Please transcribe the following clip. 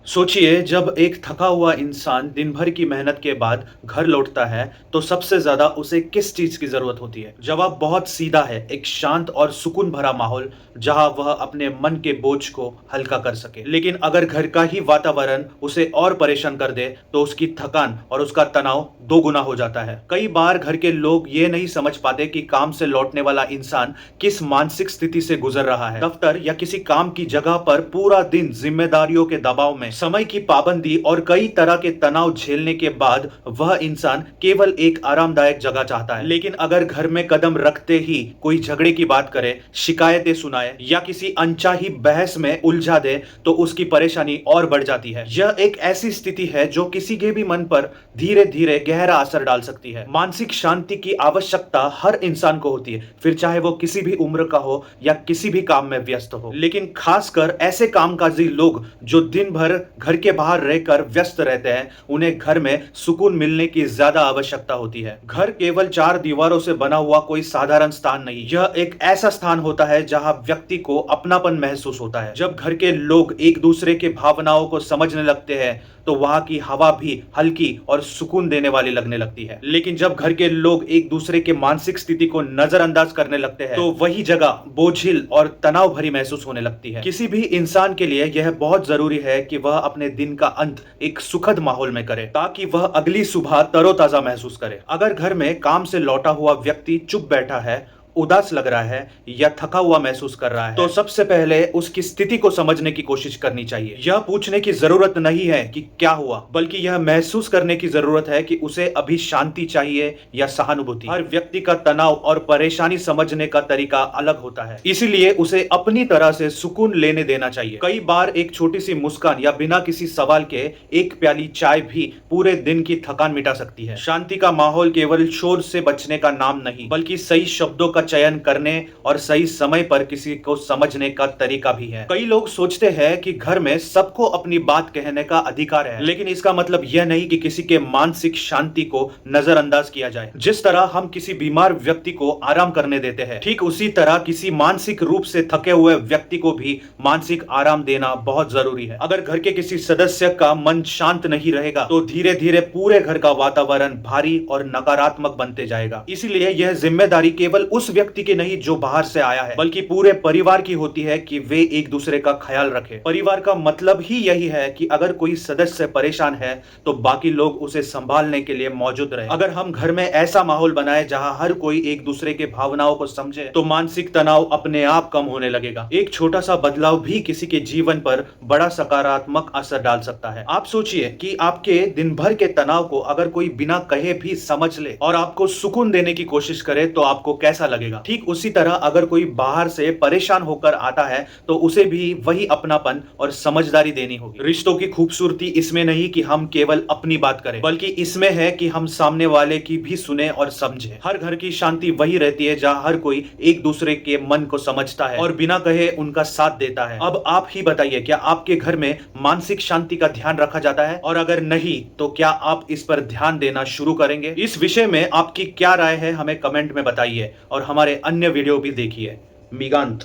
सोचिए जब एक थका हुआ इंसान दिन भर की मेहनत के बाद घर लौटता है तो सबसे ज्यादा उसे किस चीज की जरूरत होती है। जवाब बहुत सीधा है, एक शांत और सुकून भरा माहौल जहां वह अपने मन के बोझ को हल्का कर सके। लेकिन अगर घर का ही वातावरण उसे और परेशान कर दे तो उसकी थकान और उसका तनाव दो गुना हो जाता है। कई बार घर के लोग ये नहीं समझ पाते कि काम से लौटने वाला इंसान किस मानसिक स्थिति से गुजर रहा है। दफ्तर या किसी काम की जगह पर पूरा दिन जिम्मेदारियों के दबाव में, समय की पाबंदी और कई तरह के तनाव झेलने के बाद वह इंसान केवल एक आरामदायक जगह चाहता है। लेकिन अगर घर में कदम रखते ही कोई झगड़े की बात करे, शिकायतें सुनाए या किसी अनचाही बहस में उलझा दे तो उसकी परेशानी और बढ़ जाती है। यह एक ऐसी स्थिति है जो किसी के भी मन पर धीरे धीरे गहरा असर डाल सकती है। मानसिक शांति की आवश्यकता हर इंसान को होती है, फिर चाहे वो किसी भी उम्र का हो या किसी भी काम में व्यस्त हो। लेकिन खासकर ऐसे कामकाजी लोग जो दिन भर घर के बाहर रहकर व्यस्त रहते हैं, उन्हें घर में सुकून मिलने की ज्यादा आवश्यकता होती है। घर केवल चार दीवारों से बना हुआ कोई साधारण स्थान नहीं, यह एक ऐसा स्थान होता है जहां व्यक्ति को अपनापन महसूस होता है। जब घर के लोग एक दूसरे के भावनाओं को समझने लगते हैं तो वहां की हवा भी हल्की और सुकून देने वाली लगने लगती है। लेकिन जब घर के लोग एक दूसरे के मानसिक स्थिति को नजरअंदाज करने लगते हैं तो वही जगह बोझिल और तनाव भरी महसूस होने लगती है। किसी भी इंसान के लिए यह बहुत जरूरी है कि वह अपने दिन का अंत एक सुखद माहौल में करे ताकि वह अगली सुबह तरोताजा महसूस करे। अगर घर में काम से लौटा हुआ व्यक्ति चुप बैठा है, उदास लग रहा है या थका हुआ महसूस कर रहा है तो सबसे पहले उसकी स्थिति को समझने की कोशिश करनी चाहिए। यह पूछने की जरूरत नहीं है कि क्या हुआ, बल्कि यह महसूस करने की जरूरत है कि उसे अभी शांति चाहिए या सहानुभूति। हर व्यक्ति का तनाव और परेशानी समझने का तरीका अलग होता है, इसीलिए उसे अपनी तरह से सुकून लेने देना चाहिए। कई बार एक छोटी सी मुस्कान या बिना किसी सवाल के एक प्याली चाय भी पूरे दिन की थकान मिटा सकती है। शांति का माहौल केवल शोर से बचने का नाम नहीं, बल्कि सही शब्दों का चयन करने और सही समय पर किसी को समझने का तरीका भी है। कई लोग सोचते हैं कि घर में सबको अपनी बात कहने का अधिकार है, लेकिन इसका मतलब यह नहीं कि किसी के मानसिक शांति को नजरअंदाज किया जाए। जिस तरह हम किसी बीमार व्यक्ति को आराम करने देते हैं, ठीक उसी तरह किसी मानसिक रूप से थके हुए व्यक्ति को भी मानसिक आराम देना बहुत जरूरी है। अगर घर के किसी सदस्य का मन शांत नहीं रहेगा तो धीरे धीरे पूरे घर का वातावरण भारी और नकारात्मक बनते जाएगा। इसीलिए यह जिम्मेदारी केवल उस व्यक्ति की नहीं जो बाहर से आया है, बल्कि पूरे परिवार की होती है कि वे एक दूसरे का ख्याल रखें। परिवार का मतलब ही यही है कि अगर कोई सदस्य परेशान है तो बाकी लोग उसे संभालने के लिए मौजूद रहे। अगर हम घर में ऐसा माहौल बनाए जहां हर कोई एक दूसरे के भावनाओं को समझे तो मानसिक तनाव अपने आप कम होने लगेगा। एक छोटा सा बदलाव भी किसी के जीवन पर बड़ा सकारात्मक असर डाल सकता है। आप सोचिए कि आपके दिन भर के तनाव को अगर कोई बिना कहे भी समझ ले और आपको सुकून देने की कोशिश करे तो आपको कैसा लगेगा। ठीक उसी तरह अगर कोई बाहर से परेशान होकर आता है तो उसे भी वही अपनापन और समझदारी देनी होगी। रिश्तों की खूबसूरती इसमें नहीं कि हम केवल अपनी बात करें, बल्कि इसमें है कि हम सामने वाले की भी सुने और समझे। हर घर की शांति वही रहती है जहां हर कोई एक दूसरे के मन को समझता है और बिना कहे उनका साथ देता है। अब आप ही बताइए, क्या आपके घर में मानसिक शांति का ध्यान रखा जाता है? और अगर नहीं तो क्या आप इस पर ध्यान देना शुरू करेंगे? इस विषय में आपकी क्या राय है, हमें कमेंट में बताइए और हमारे अन्य वीडियो भी देखिए। मिगांत।